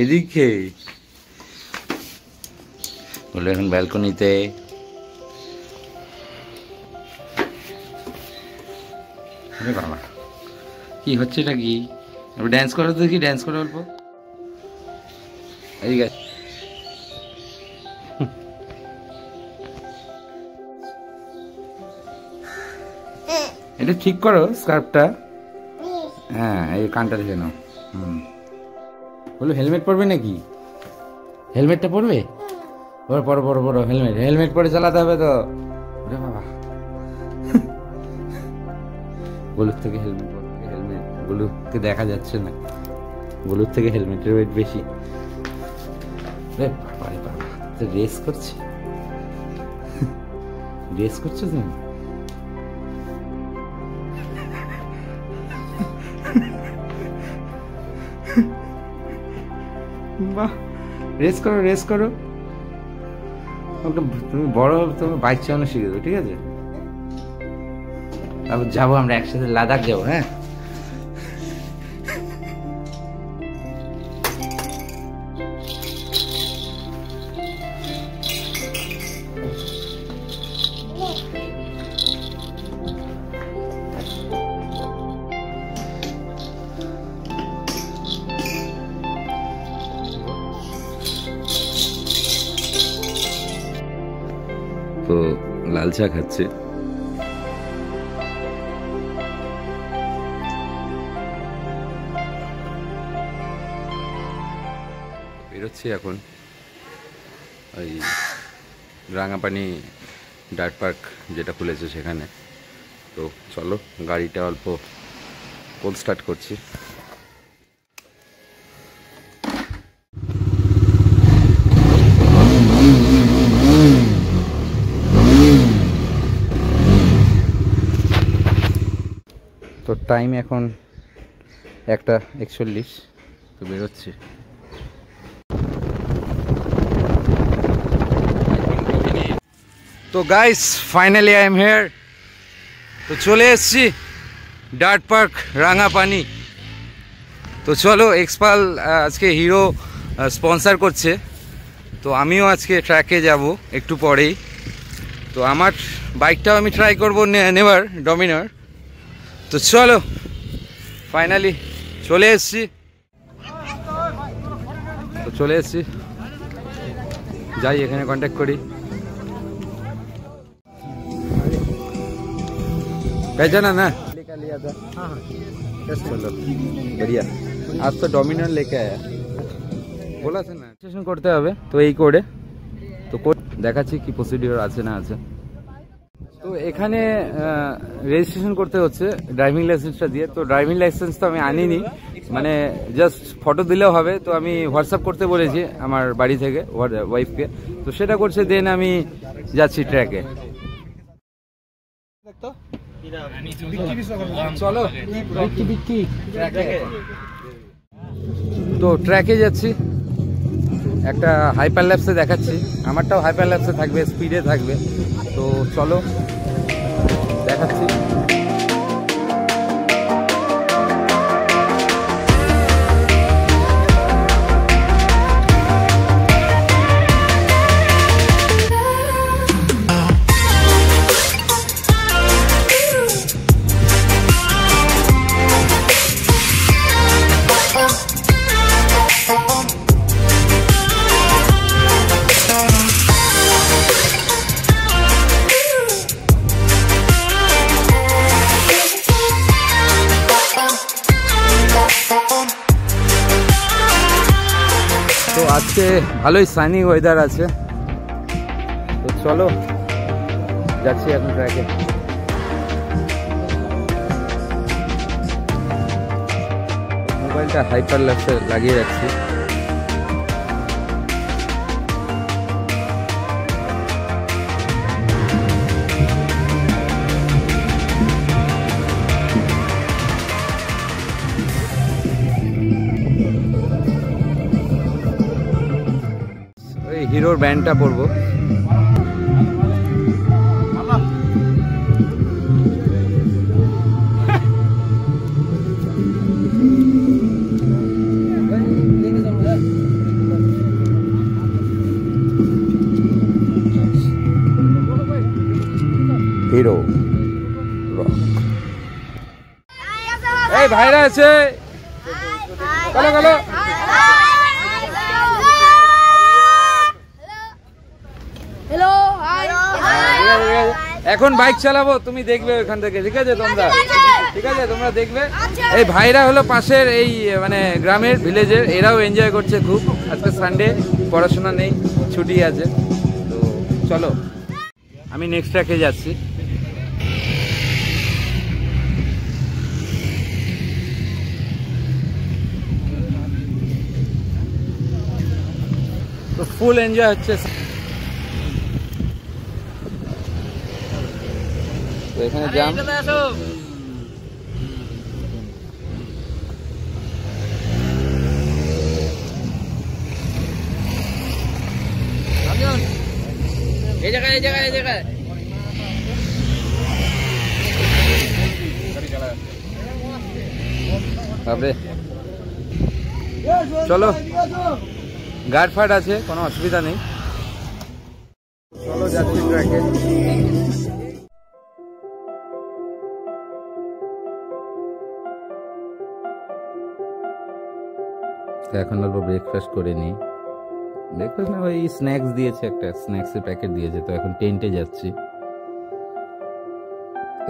এদিকে বলে এখন ব্যালকনিতে বাবা কি হচ্ছে এটা কি ড্যান্স করো তো দেখি ড্যান্স করো অল্প এদিকে এটা ঠিক করো স্কার্ফটা হ্যাঁ এই কানটা দেখে নাও বলো হেলমেট পরবে নাকি হেলমেটটা পরবে পরো পরো পরো হেলমেট হেলমেট পরে চালাতে হবে তো বাবা বলুর থেকে হেলমেট হেলমেট বলুকে দেখা যাচ্ছে না বলুর থেকে হেলমেটের ওয়েট বেশি রেস করছে রেস করছো তুমি বাহ রেস করো রেস করো তুমি বড় হবে তুমি বাইক চালানো শিখে দেবো ঠিক আছে তারপর যাবো আমরা একসাথে লাদাখ যাবো হ্যাঁ তো লাল চা খাচ্ছে বেরোচ্ছি এখন ওই রাঙাপানি ডার্ট পার্ক যেটা খুলেছে সেখানে তো চলো গাড়িটা অল্প কোল্ড স্টার্ট করছি তো টাইম এখন 1:41 তো বেরোচ্ছি তো guys finally I am here তো চলে এসেছি ডার্ট পার্ক রাঙাপানি তো চলো এক্সপাল আজকে হিরো স্পন্সর করছে তো আমিও আজকে ট্র্যাকে যাব একটু পরেই তো আমার বাইকটাও আমি ট্রাই করবো নেবার ডমিনার তো চলো ফাইনালি চলে এসেছি তো চলে এসেছি যাই এখানে কন্ট্যাক্ট করি पहचाना ना लेकर लिया था हाँ चलो बढ़िया आज तो डोमिनर लेके आया बोला था ना রেজিস্ট্রেশন করতে হবে তো এই কোডে তো কোড দেখাচ্ছি কি প্রসিডিওর আছে না আছে তো এখানে রেজিস্ট্রেশন করতে হচ্ছে ড্রাইভিং লাইসেন্সটা দিয়ে তো ড্রাইভিং লাইসেন্স তো আমি আনিনি মানে জাস্ট ফটো দিলেও হবে তো আমি হোয়াটসঅ্যাপ করতে বলেছি আমার বাড়ি থেকে ওয়াইফকে তো সেটা করছে দেন আমি যাচ্ছি ট্র্যাকে চলো তো ট্র্যাকে যাচ্ছি একটা হাইপার ল্যাপসে দেখাচ্ছি আমারটাও হাইপার ল্যাপসে থাকবে স্পিডে থাকবে তো চলো দেখাচ্ছি তো আজকে ভালোই সানি ওয়েদার আছে তো চলো যাচ্ছি এখন ট্র্যাকে। মোবাইলটা হাইপার ল্যাপসে লাগিয়ে রাখছি। ওই হিরোর ব্যান্ডটা পরবো। হিরো এই ভাইরা আছে, চলো চলো। এখন বাইক চালাবো, তুমি দেখবে ওখান থেকে, ঠিক আছে তোমরা? ঠিক আছে, তোমরা দেখবে। এই ভাইরা হলো পাশের এই মানে গ্রামের ভিলেজের, এরাও এনজয় করছে খুব। আজকে সানডে, পড়াশোনা নেই, ছুটি আছে। তো চলো, আমি নেক্সট ট্র্যাকে যাচ্ছি। তো ফুল এনজয় হচ্ছে। তো এখানে জাম। এই জায়গায় বাপরে, চলো, গার্ড ফার্ড আছে, কোনো অসুবিধা নেই। চলো যাচ্ছি ট্র্যাকে। এখন অল্প ব্রেকফাস্ট করে নিই। ব্রেকফাস্ট না, ওই স্ন্যাক্স দিয়েছে, একটা স্ন্যাক্সের প্যাকেট দিয়েছে। তো এখন টেন্টে যাচ্ছি।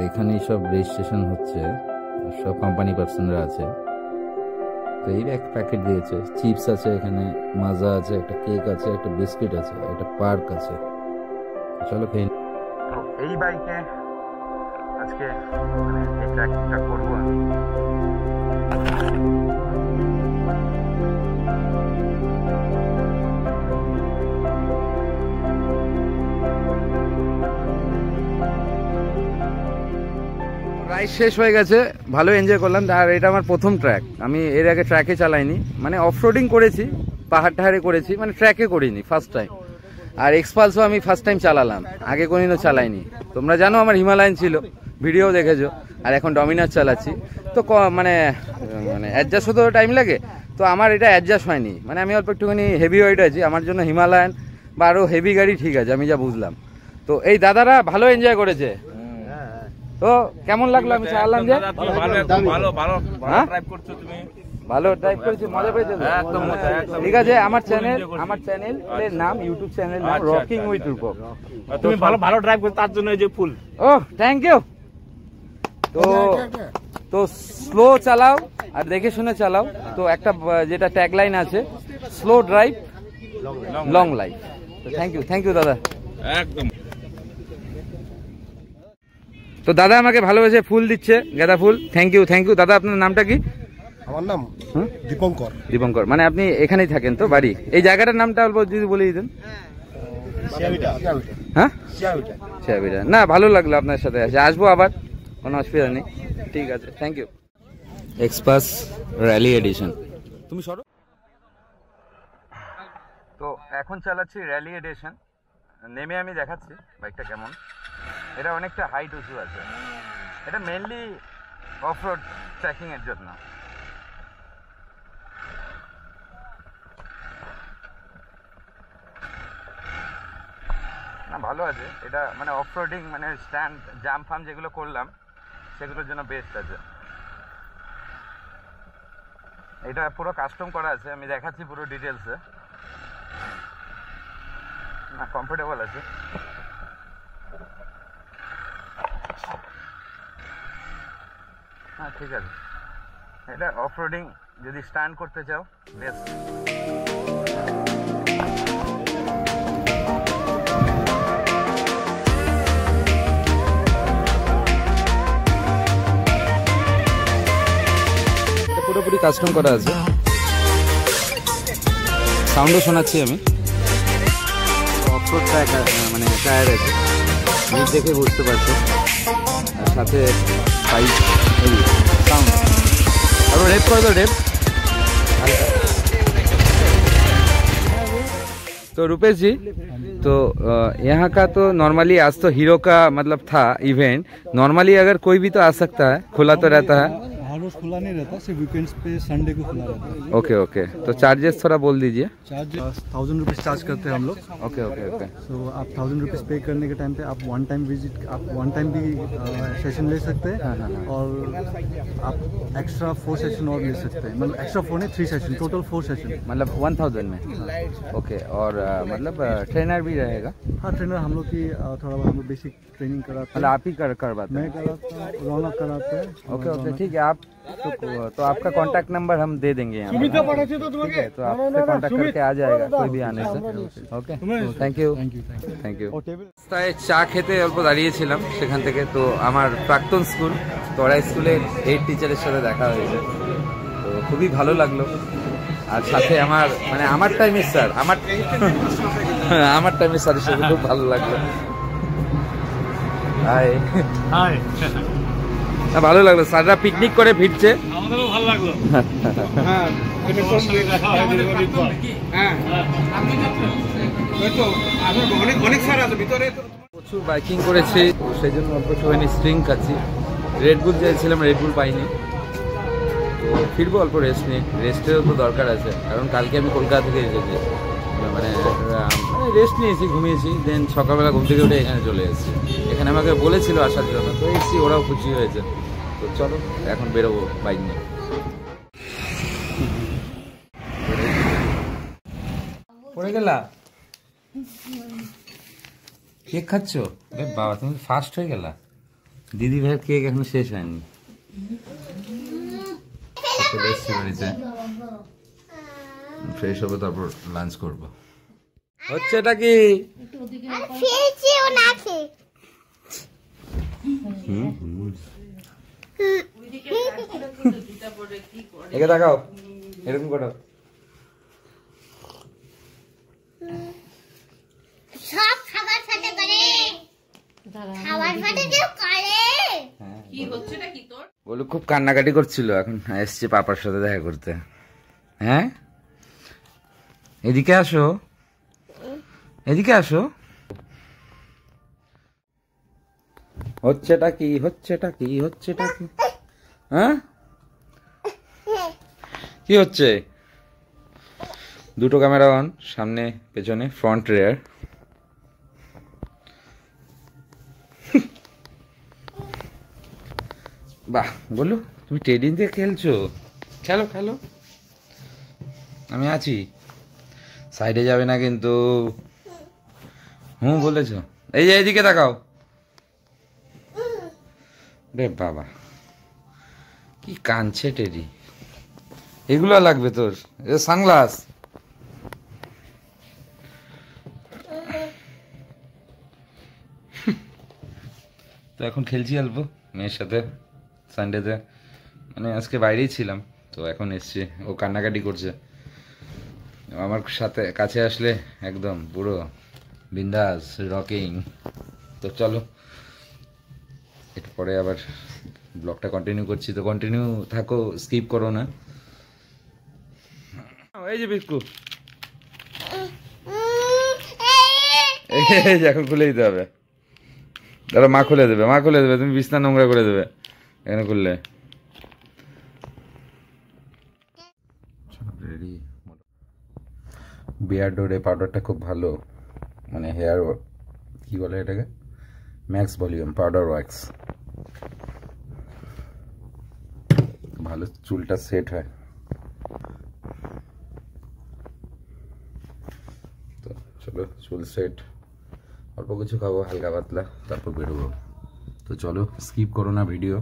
এখানেই সব রেজিস্ট্রেশন হচ্ছে, সব কোম্পানি পার্সনরা আছে। তো এই এক প্যাকেট দিয়েছে, চিপস আছে, এখানে মাজা আছে, একটা কেক আছে, একটা বিস্কিট আছে, একটা পার্ক আছে। চলো খেয়ে। তো এই বাইকে আজকে মানে এই ট্র্যাকটা করবো আমি। রাইড শেষ হয়ে গেছে, ভালো এনজয় করলাম। আর এটা আমার প্রথম ট্র্যাক, আমি এর আগে ট্র্যাকে চালাইনি। মানে অফ রোডিং করেছি, পাহাড় টাহাড়ে করেছি, মানে ট্র্যাকে করিনি, ফার্স্ট টাইম। আর এক্সপালসও আমি ফার্স্ট টাইম চালালাম, আগে কোনোদিনও চালাইনি। তোমরা জানো আমার হিমালয়ান ছিল, ভিডিও দেখেছো। আর এখন ডমিনার চালাচ্ছি। তো মানে মানে অ্যাডজাস্ট হতেও টাইম লাগে। তো আমার এটা অ্যাডজাস্ট হয়নি, মানে আমি অল্প একটুখানি হেভি ওয়েট আছি। আমার জন্য হিমালয়ান বা আরও হেভি গাড়ি ঠিক আছে, আমি যা বুঝলাম। তো এই দাদারা ভালো এনজয় করেছে। তো কেমন লাগলো আমি চালালাম যে? ভালো ড্রাইভ করেছি, মজা পেয়েছো? ঠিক আছে, আমার চ্যানেলের নাম, ইউটিউব চ্যানেল নাম রকিং উইথ রূপক। তুমি ভালো ড্রাইভ করো, তার জন্য এই যে ফুল। ও থ্যাংক ইউ। তো স্লো চালাও আর দেখে শুনে চালাও। তো একটা যেটা ট্যাগলাইন আছে, slow drive long life. Thank you দাদা, একদম। তো দাদা আমাকে ভালোবেসে ফুল দিচ্ছে, গাঁদা ফুল। থ্যাংক ইউ দাদা। আপনার নামটা কি? আমার নাম দীপঙ্কর। দীপঙ্কর, মানে আপনি এখানেই থাকেন তো বাড়ি? এই জায়গাটার নামটা অল্প যদি বলে দিতেন। হ্যাঁ, শিয়াবিটা। না, ভালো লাগলো আপনার সাথে, আসবো আবার, কোনো অসুবিধা নেই। ঠিক আছে, thank you. Xpulse rally edition. তুমি সরো। তো এখন চালাচ্ছি র্যালি এডিশন। নেমে আমি দেখাচ্ছি বাইকটা কেমন। এটা অনেকটা হাইট উঁচু আছে। এটা মেনলি অফ রোড ট্রেকিং এর জন্য। না, ভালো আছে এটা, মানে অফ রোডিং, মানে স্ট্যান্ড জাম্প ফাম যেগুলো করলাম সেগুলোর জন্য বেস্ট আছে। এটা পুরো কাস্টম করা আছে, আমি দেখাচ্ছি পুরো ডিটেলসে। না, কমফোর্টেবল আছে। হ্যাঁ, ঠিক আছে। এটা অফ রোডিং যদি স্ট্যান্ড করতে চাও, বেস্ট। সবই কাস্টম করা আছে, সাউন্ডও শোনাচ্ছি আমি। অফরোড মানে টায়ার আছে, নিচ দেখে বুঝতে পারছো, আর সাথে পাইপ साउंड। और रेप कर दो, रेप। तो रुपेश जी, तो यहाँ का तो नॉर्मली आज तो हीरो का मतलब था इवेंट, नॉर्मली अगर कोई भी तो आ सकता है, खुला तो रहता है? हर रोज खुला नहीं रहता, सिर्फ वीकेंड्स पे संडे को खुला रहता है। ओके ओके, तो चार्जेस थोड़ा बोल दीजिए। चार्जेस 1000 रुपीज़ चार्ज करते हैं हम लोग। Okay okay okay. सो आप 1000 रुपीज़ पे करने के टाइम पे आप वन टाइम भी सेशन ले सकते हैं, और आप एक्स्ट्रा 4 सेशन और ले सकते हैं, मतलब एक्स्ट्रा 4 नहीं 3 सेशन, टोटल 4 सेशन, मतलब 1000 में। ओके, और मतलब ट्रेनर भी रहेगा? हाँ, ट्रेनर हम लोग की थोड़ा बहुत हम लोग बेसिक ट्रेनिंग कराते हैं। मतलब आप ही करवाते हैं? मैं कराता हूँ, रौनक कराते हैं। ओके ओके, ठीक है। आप तो आपका कांटेक्ट नंबर हम दे देंगे यहाँ पे, ठीक है? तो आपसे कांटेक्ट करके आ जाएगा कोई भी आने से। Okay, thank you thank you. রাস্তায় চা খেতে অল্প দাঁড়িয়েছিলাম, সেখান থেকে তো আমার প্রাক্তন স্কুল তোরা স্কুলের হেড টিচারের সাথে দেখা হয়েছে, তো খুবই ভালো লাগলো। আর সাথে আমার মানে আমার টাইমের স্যার, আমার টাইমের স্যারের সাথে খুব ভালো লাগলো। হাই হাই, ভালো লাগলো। স্যাররা পিকনিক করে ফিরছে, আমাদেরও ভালো লাগলো। প্রচুর বাইকিং করেছি, সেই জন্য অল্প একটুখানি স্ট্রিং খাচ্ছি। রেডবুল চাইছিলাম, রেডবুল পাইনি, তো ফিরবো অল্প রেস্ট নিয়ে। রেস্টেরও তো দরকার আছে, কারণ কালকে আমি কলকাতা থেকে এসেছি, মানে রেস্ট নিয়েছি, ঘুমিয়েছি, দেন সকালবেলা ঘুম থেকে উঠে এখানে চলে এসেছি। এখানে আমাকে বলেছিল আসার জন্য, তো এসেছি, ওরাও খুশি হয়েছে। তো চলো এখন বেরোবো বাইক নিয়ে। পড়ে গেলা? কেক খাচ্ছ? বাবা, তুমি ফাস্ট হয়ে গেলা। দিদি ভাইয়ের কেক এখনো শেষ হয়নি। চলে এসছি বাড়িতে, ফ্রেশ হবো, তারপর লাঞ্চ করবো। হচ্ছে এটা কি? একে দেখাও, এরকম করো। সব খাবার সাথে করে, খাবার সাথে কেউ করে। কি হচ্ছেটা কি তোর? বলু খুব কান্নাকাটি করছিল, এখন এসছে পাপার সাথে দেখা করতে। হ্যাঁ, এদিকে আসো, এদিকে আসো। হচ্ছেটা কি, হচ্ছেটা কি, হচ্ছেটা কি? হ্যাঁ, কি হচ্ছে? দুটো ক্যামেরা অন, সামনে পেছনে, ফ্রন্ট রেয়ার। বাহ, বলো তুমি টেডিং দিয়ে খেলছো? খেলো খেলো, আমি আছি, সাইডে যাবে না কিন্তু। হুম বলেছ। এই যে এদিকে তাকাও। রে বাবা, কি কাঁদছে টেডি। এগুলো লাগবে তোর, সানগ্লাস। তো এখন খেলছি অল্প মেয়ের সাথে, সানডেতে, মানে আজকে বাইরেই ছিলাম, তো এখন এসছি। ও কান্নাকাটি করছে, আমার সাথে কাছে আসলে একদম পুরো বিন্দাস রকিং। তো চলো একটু পরে আবার ব্লগটা কন্টিনিউ করছি, তো কন্টিনিউ থাকো, স্কিপ করো না। এই যে বিস্কু, এই যে এখন খুলে দিতে হবে। দাদা মা খুলে দেবে, মা খুলে দেবে, তুমি বিছনা নোংরা করে দেবে এখানে খুললে। রেডি। বিয়ার্ডোর এই পাউডারটা খুব ভালো, মানে হেয়ার কি বলে এটাকে, ম্যাক্স ভলিউম পাউডার ওয়াক্স, ভালো চুলটা সেট হয়। তো চলো চুল সেট, অল্প কিছু খাবো হালকা পাতলা, তারপর বেরোবো। তো চলো স্কিপ করো না, ভিডিও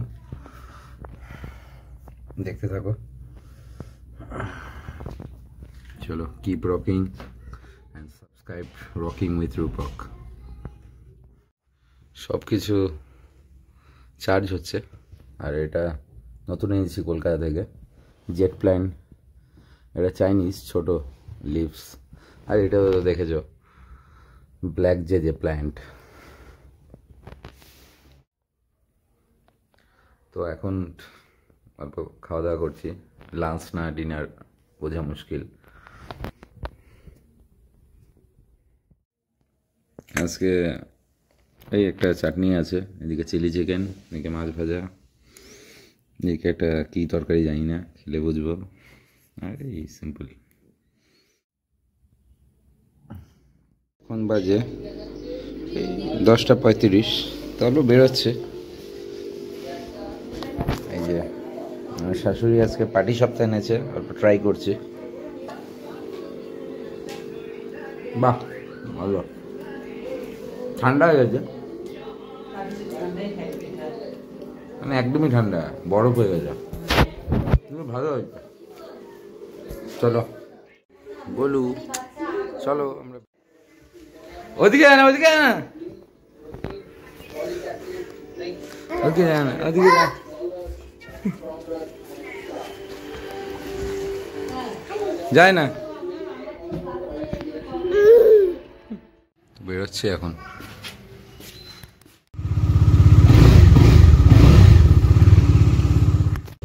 দেখতে থাকো। চলো, keep rocking and subscribe rocking with Rupak. সব কিছু চার্জ হচ্ছে, আর এটা নতুন এনেছি কলকাতা থেকে, জেট প্ল্যান, এটা চাইনিজ ছোট লিভস, আর এটা দেখেছো ব্ল্যাক যে প্ল্যান্ট। তো এখন অল্প খাওয়া দাওয়া করছি, লাঞ্চ না ডিনার বোঝা মুশকিল। আজকে এই একটা চাটনি আছে, এদিকে চিলি চিকেন, এদিকে মাছ ভাজা, এদিকে একটা কী তরকারি জানি না, খেলে বুঝবো। আর এই সিম্পল। এখন বাজে এই 10:35, তাহলে বেরোচ্ছে। এই যে আমার শাশুড়ি আজকে পাটি সপ্তাহ এনেছে, অল্প ট্রাই করছি। বাহ ভালো, ঠান্ডা হয়ে গেছে, মানে একদমই ঠান্ডা, বরফ হয়ে গেছে, কিন্তু ভালো হয়েছে। চলো বলু, চলো আমরা ওদিকে না, ওদিকে না, ওদিকে না, ওদিকে না। যায় না, বেরোচ্ছে এখন।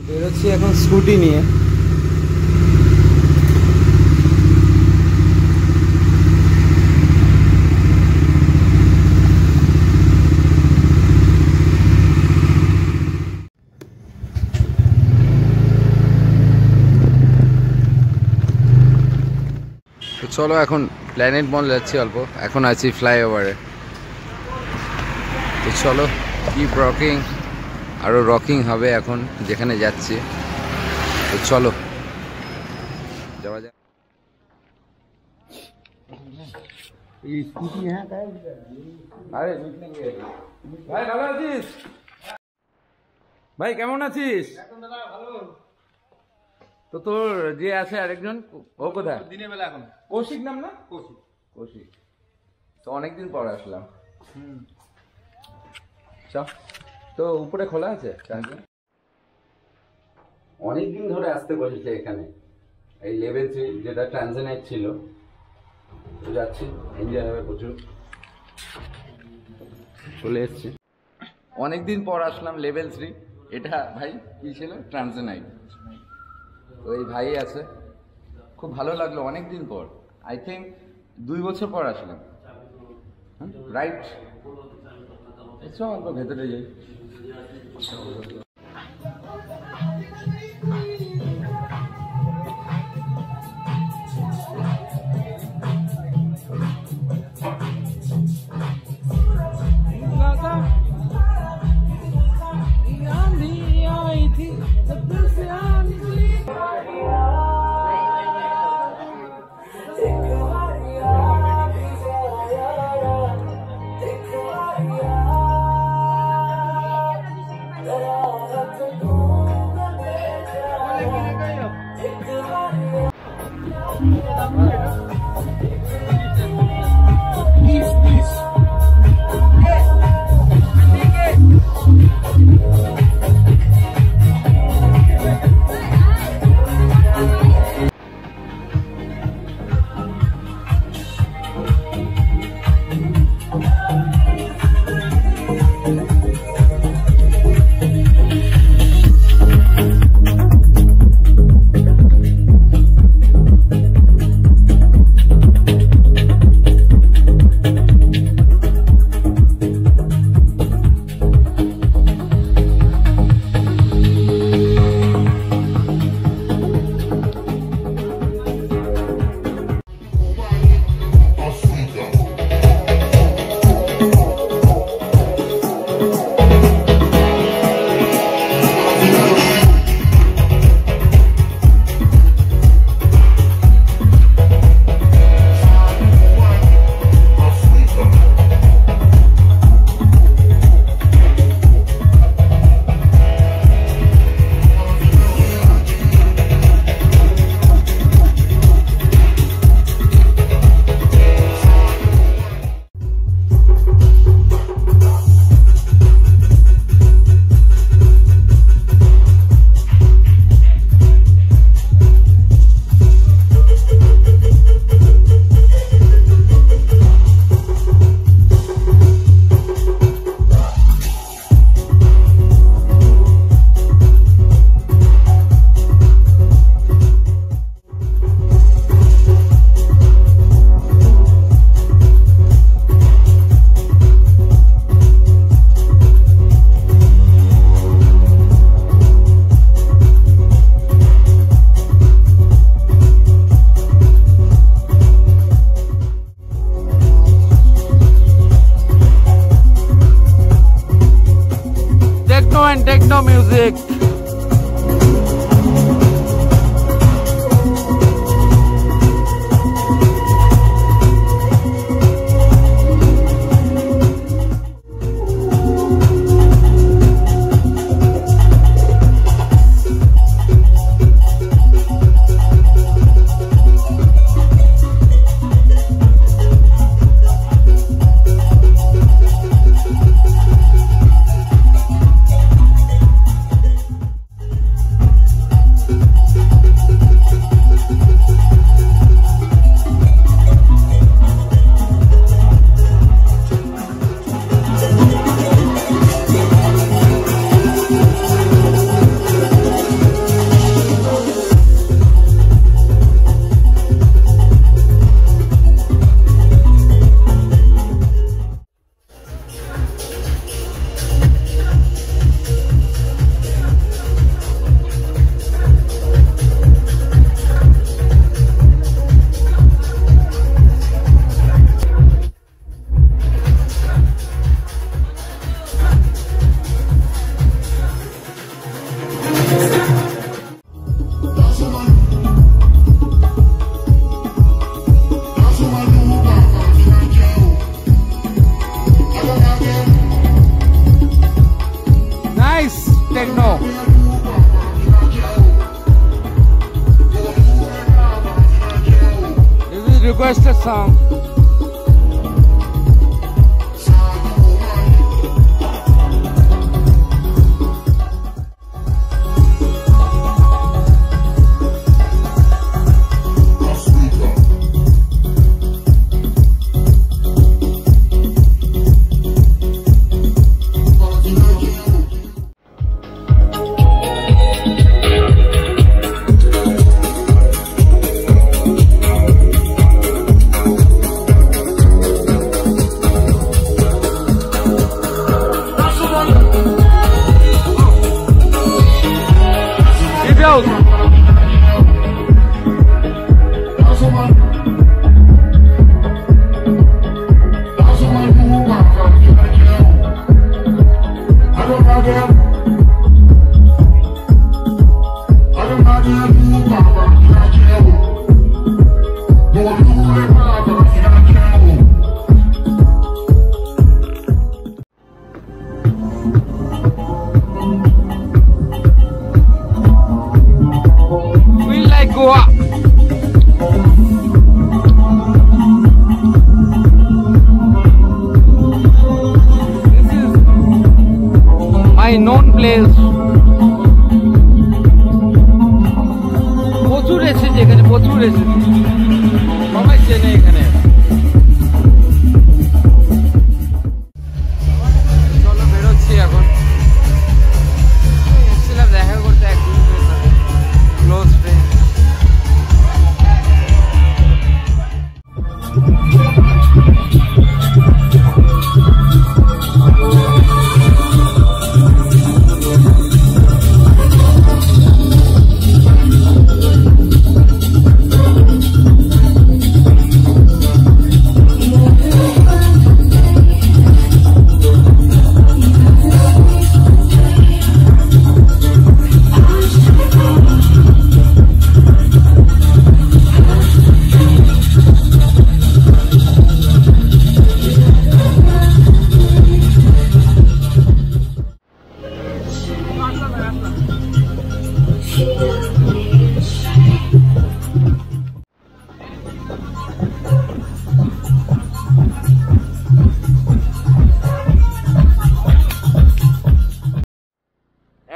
বেরোচ্ছি এখন স্কুটি নিয়ে। চলো এখন প্ল্যানেট মল যাচ্ছি অল্প, এখন আছি ফ্লাইওভারে। তো চলো কিপ রকিং, আরও রকিং হবে এখন যেখানে যাচ্ছি। তো চলো যাওয়া যাক। আরে ভাই ভালো আছিস? ভাই কেমন আছিস? তো তোর যে আছে আরেকজন, ও কোথায়? দিনের বেলা এখন কৌশিক নাম না? কৌশিক। তো অনেকদিন পর আসলাম। তো উপরে খোলা আছে? অনেকদিন ধরে আসতে বলেছে এখানে, এই লেভেল 3 যেটা ট্রানজানাইট ছিল। তো যাচ্ছি, এনজয় হবে প্রচুর। চলে এসছি, অনেকদিন পর আসলাম লেভেল 3। এটা ভাই কি ছিল? ট্রানজানাইট। ওই ভাই আছে, খুব ভালো লাগলো অনেকদিন পর, আই থিঙ্ক 2 বছর পর আসলাম, রাইট? চল অল্প ভেতরে যাই। techno and techno music. Requested song. known place. প্রচুর এসেছে এখানে, প্রচুর এসেছে, সবাই চেনে এখানে। চলো বেরোচ্ছি এখন। এসেছিলাম দেখা করতে একদিন, ক্লোজ ফ্রেন্ড।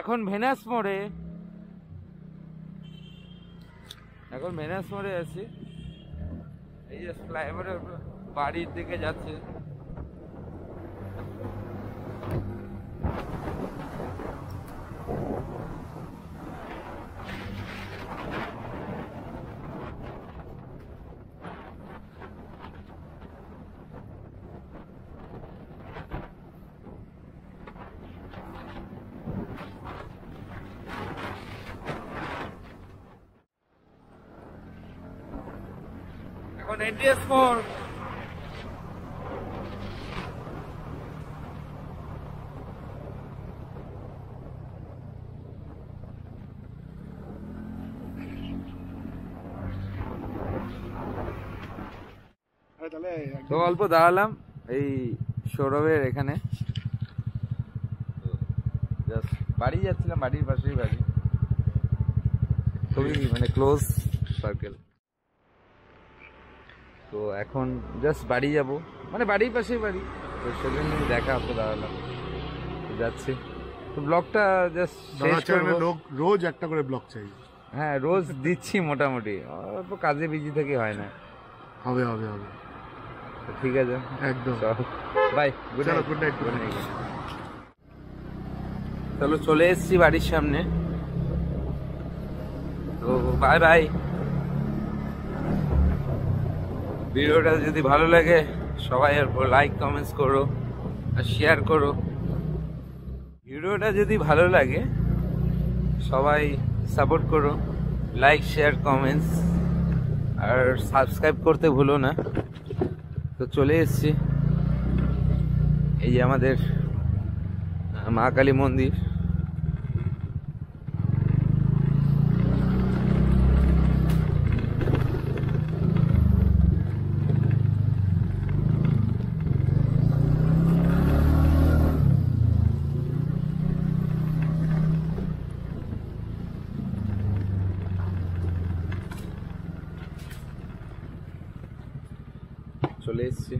এখন ভেনাস মোড়ে, আছি। এই যে ফ্লাইওভারের বাড়ির দিকে যাচ্ছে। এখন NDS মোড়। তো অল্প দাঁড়ালাম এই সৌরভের এখানে, জাস্ট বাড়ি যাচ্ছিলাম, বাড়ির পাশেই বাড়ি, খুবই মানে ক্লোজ সার্কেল। তো এখন জাস্ট বাড়ি যাব, মানে বাড়ির পাশেই বাড়ি, তো সেজন্য দেখা অল্প দাঁড়ালাম, তো যাচ্ছি। তো ব্লগটা জাস্ট শেষ করবো। লোক রোজ একটা করে ব্লগ চাই। হ্যাঁ রোজ দিচ্ছি মোটামুটি, অল্প কাজে বিজি থেকে হয় না। হবে হবে হবে, তো ঠিক আছে, একদম। Bye, good night. Good night. Good night. চলো চলে এসেছি বাড়ির সামনে, তো বাই বাই। ভিডিওটা যদি ভালো লাগে সবাই লাইক কমেন্টস করো আর শেয়ার করো। ভিডিওটা যদি ভালো লাগে সবাই সাপোর্ট করো, লাইক শেয়ার কমেন্টস আর সাবস্ক্রাইব করতে ভুলো না। তো চলে এসেছি, এই যে আমাদের মা কালী মন্দির। চলে এসেছি।